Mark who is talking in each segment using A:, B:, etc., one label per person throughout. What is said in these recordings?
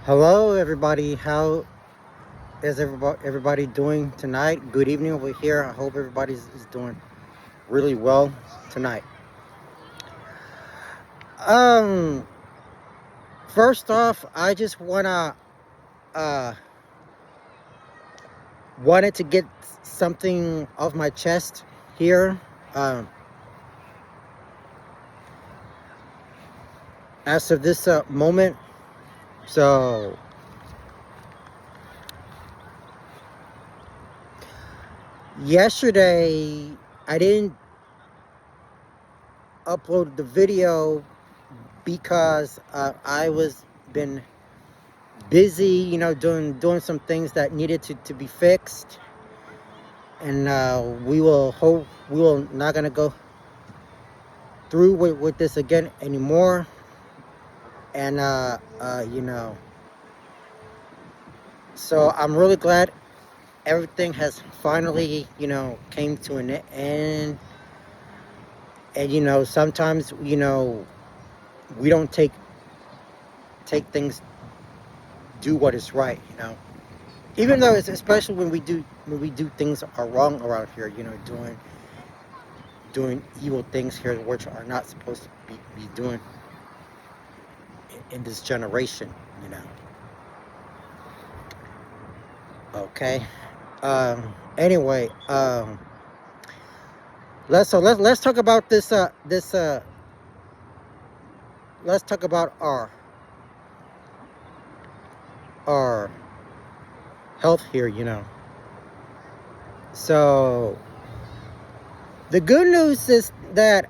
A: Hello, everybody. How is everybody doing tonight? Good evening over here. I hope everybody is doing really well tonight. Um, First off, I just uh wanted to get something off my chest here. Um, as of this moment, so yesterday I didn't upload the video because I was been busy, doing some things that needed to be fixed, and we will not gonna go through with this again anymore. And so I'm really glad everything has finally came to an end. And sometimes we don't take things, do what is right, even though it's especially when we do things are wrong around here, doing evil things here which are not supposed to be doing in this generation, you know. Okay. Anyway, let's talk about this. Let's talk about our health here, So the good news is that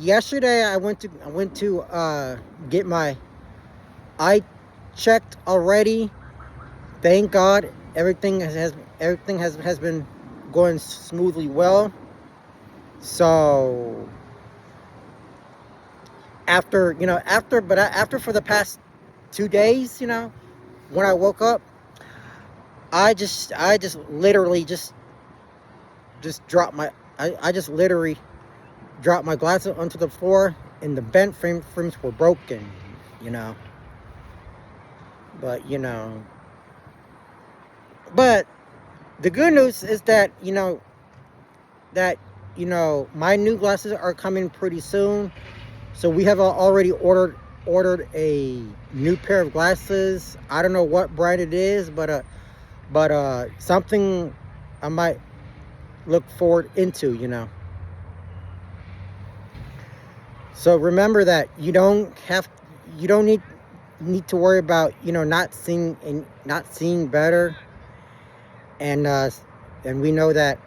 A: yesterday I went to get my eye checked already. Thank God everything has been going smoothly well. So after for the past 2 days, when I woke up, I just literally just dropped my I just literally dropped my glasses onto the floor, and the bent frames were broken, you know. But but the good news is that my new glasses are coming pretty soon. So we have already ordered a new pair of glasses. I don't know what brand it is, but something I might look forward into. So remember that you don't need to worry about not seeing better. And we know that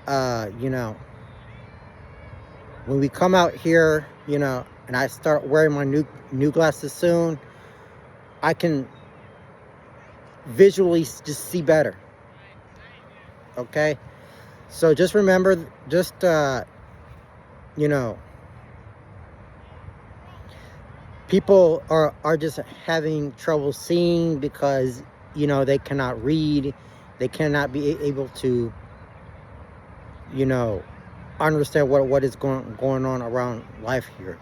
A: when we come out here, and I start wearing my new glasses soon, I can visually just see better. Okay, so just remember, just you know people are just having trouble seeing because they cannot read, they cannot be able to you know understand what is going on around life here.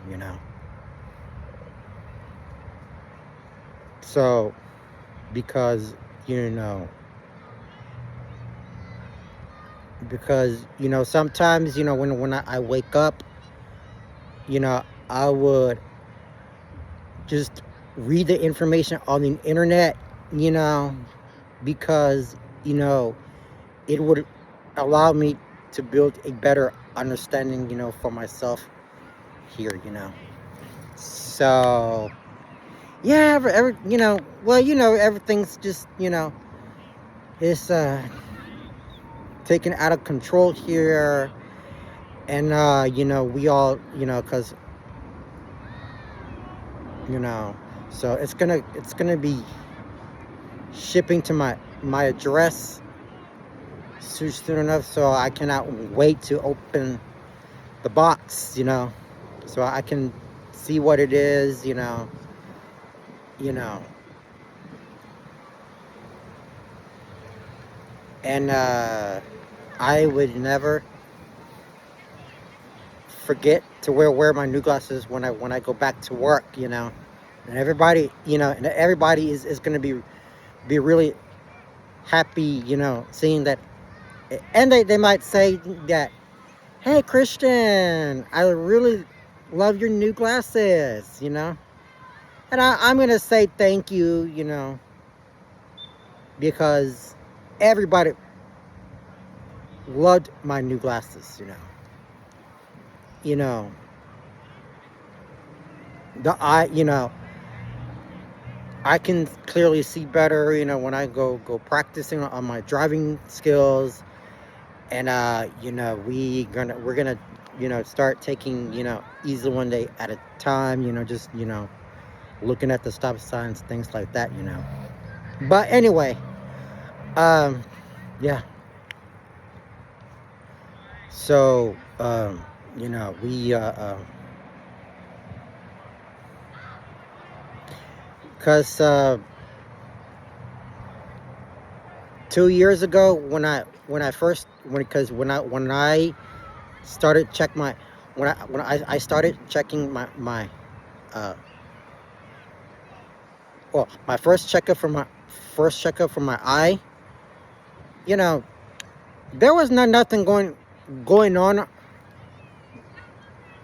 A: So because you know sometimes when I wake up, I would just read the information on the internet, you know because it would allow me to build a better understanding for myself here. So yeah, well, everything's just it's taken out of control here. And we all because you know so it's gonna be shipping to my address soon enough, so I cannot wait to open the box, so I can see what it is. You know and I would never forget to wear my new glasses when I go back to work. And everybody is going to be be really happy, seeing that. And they might say that, hey, Christian, I really love your new glasses, And I'm going to say thank you, because everybody loved my new glasses, You know, the eye, I can clearly see better, when I go practicing on my driving skills. And we're gonna start taking easy one day at a time, just looking at the stop signs, things like that, but anyway, um yeah. So we because 2 years ago, when I first when I started check my when I started checking my uh well, my first checkup for my eye, you know there was nothing going on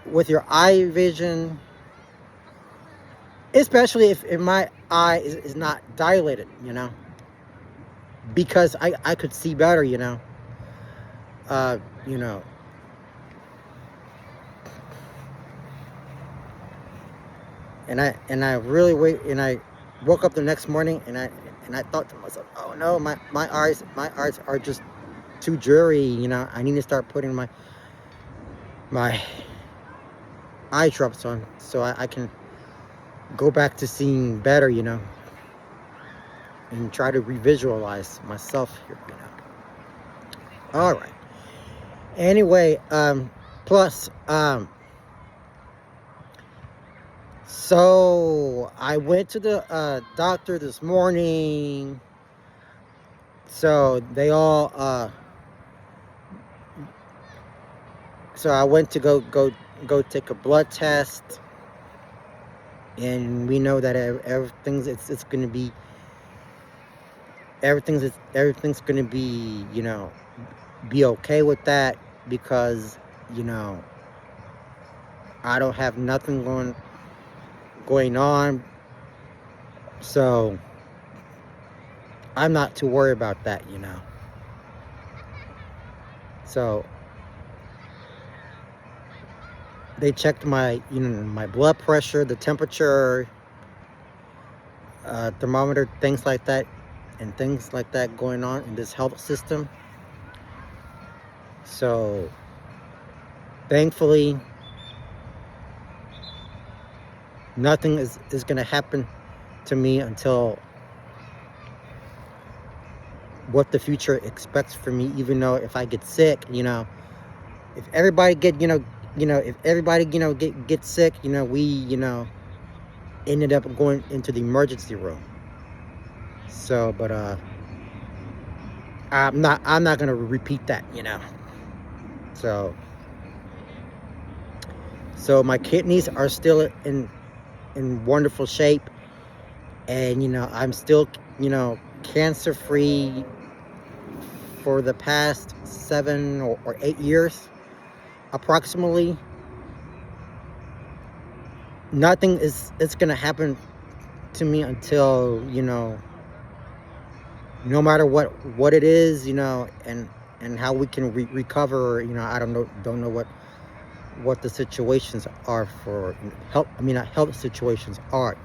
A: with your eye vision, especially if my eye is not dilated, because I could see better, uh you know and I really I woke up the next morning, and I thought to myself, oh no, my eyes are just too dreary, I need to start putting my eye drops on, so I can go back to seeing better, and try to revisualize myself here, all right. Anyway, plus, so I went to the doctor this morning. So they all so I went to go take a blood test, and we know that it's going to be everything's going to be, be okay with that, because you know I don't have nothing going on, so I'm not too worried about that, So they checked my blood pressure, the temperature, thermometer, things like that, and things like that going on in this health system. So thankfully, nothing is going to happen to me until what the future expects for me. Even though if I get sick, if everybody if everybody get sick, we ended up going into the emergency room. So, but I'm not gonna repeat that, So my kidneys are still in wonderful shape, and I'm still cancer free for the past 7 or 8 years approximately. Nothing is gonna happen to me until no matter what it is, and how we can recover. I don't know what the situations are for health. I mean, health situations are,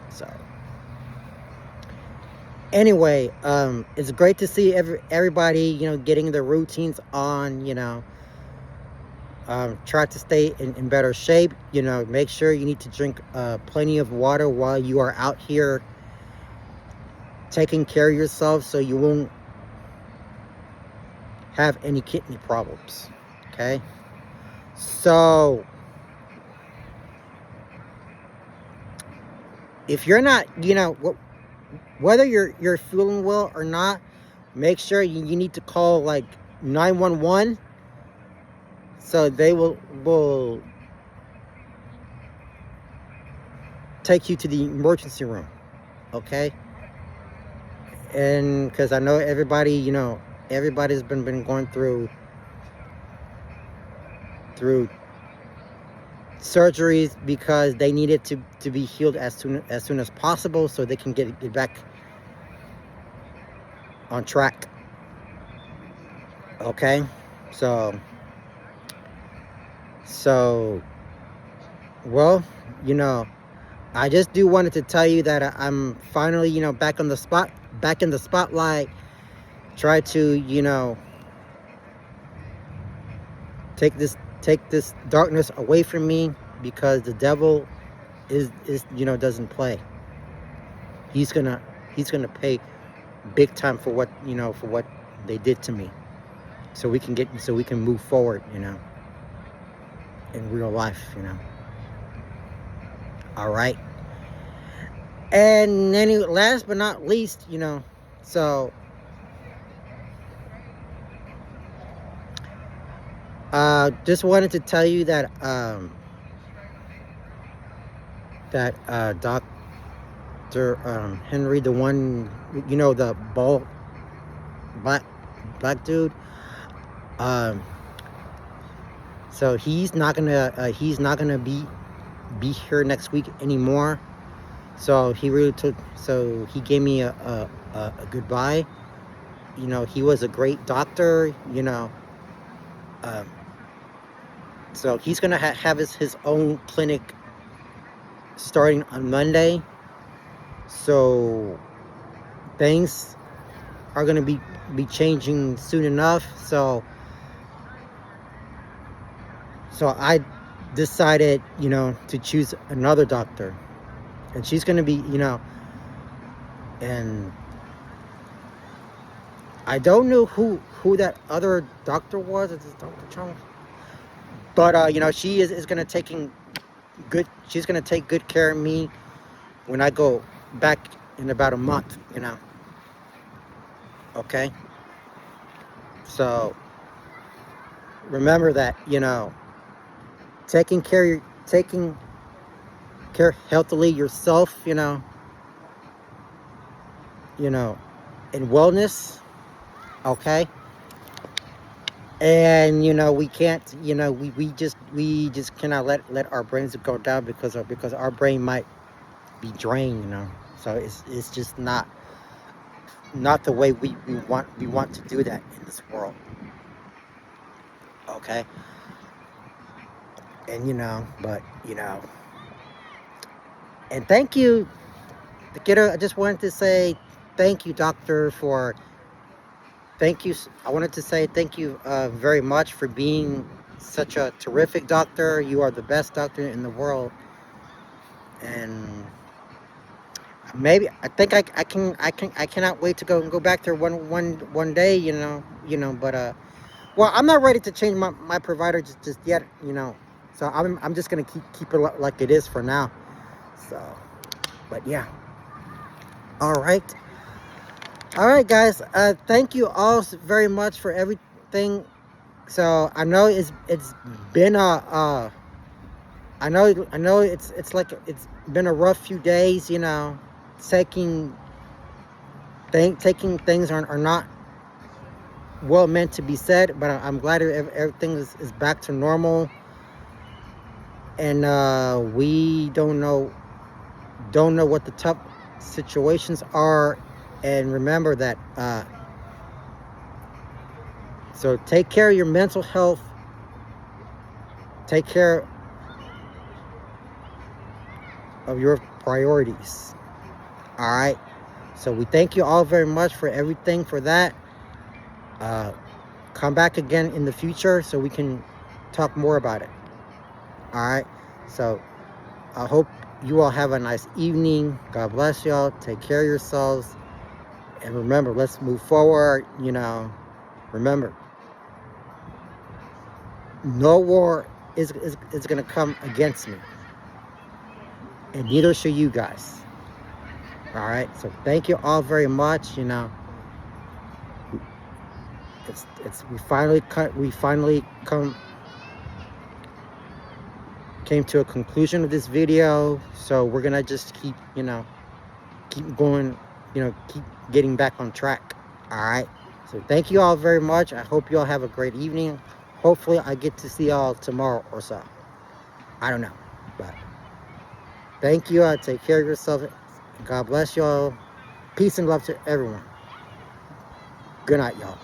A: So anyway, it's great to see everybody, getting their routines on, try to stay in better shape, make sure you need to drink plenty of water while you are out here taking care of yourself, so you won't have any kidney problems. Okay, so if you're not, whether you're feeling well or not, make sure you need to call like 911, so they will take you to the emergency room. Okay, And because I know everybody, everybody's been going through surgeries because they need it to be healed as soon as possible, so they can get back on track. Okay, so well, I just do wanted to tell you that I'm finally, back on the back in the spotlight. Try to, take this darkness away from me, because the devil is doesn't play. He's gonna pay big time for what they did to me, so we can move forward, in real life, all right. And last but not least, so just wanted to tell you that Dr. Henry, the one, the bald black dude, so he's not gonna be here next week anymore. So he gave me a goodbye. He was a great doctor, so he's gonna have his own clinic starting on Monday. So things are gonna be changing soon enough. So I decided, to choose another doctor, and she's gonna be, and I don't know who that other doctor was. It's Dr. Chung, but she is gonna she's gonna take good care of me when I go back in about a month, okay. So remember that, taking care healthily yourself, in wellness, okay. And we can't, we just cannot let our brains go down, because our brain might be drained, so it's just not the way we want to do that in this world, okay. And but and thank you, I just wanted to say thank you, doctor, I wanted to say thank you very much for being such a terrific doctor. You are the best doctor in the world. And maybe I think I cannot wait to go back there one day, but well, I'm not ready to change my provider just yet, so I'm just gonna keep it like it is for now. So, but yeah, all right, guys, thank you all very much for everything. So I know it's been I know it's like it's been a rough few days, taking things are not well meant to be said, but I'm glad everything is back to normal. And we don't know what the tough situations are. And remember that, so take care of your mental health, take care of your priorities, all right. So we thank you all very much for everything for that. Come back again in the future so we can talk more about it, all right. So I hope you all have a nice evening. God bless y'all. Take care of yourselves. And remember, let's move forward. Remember, no war is going to come against me. And neither should you guys. All right. So thank you all very much. We finally came to a conclusion of this video. So we're gonna just keep going keep getting back on track. All right. So thank you all very much. I hope you all have a great evening. Hopefully I get to see y'all tomorrow or so. I don't know. But thank you. Take care of yourself. God bless y'all. Peace and love to everyone. Good night, y'all.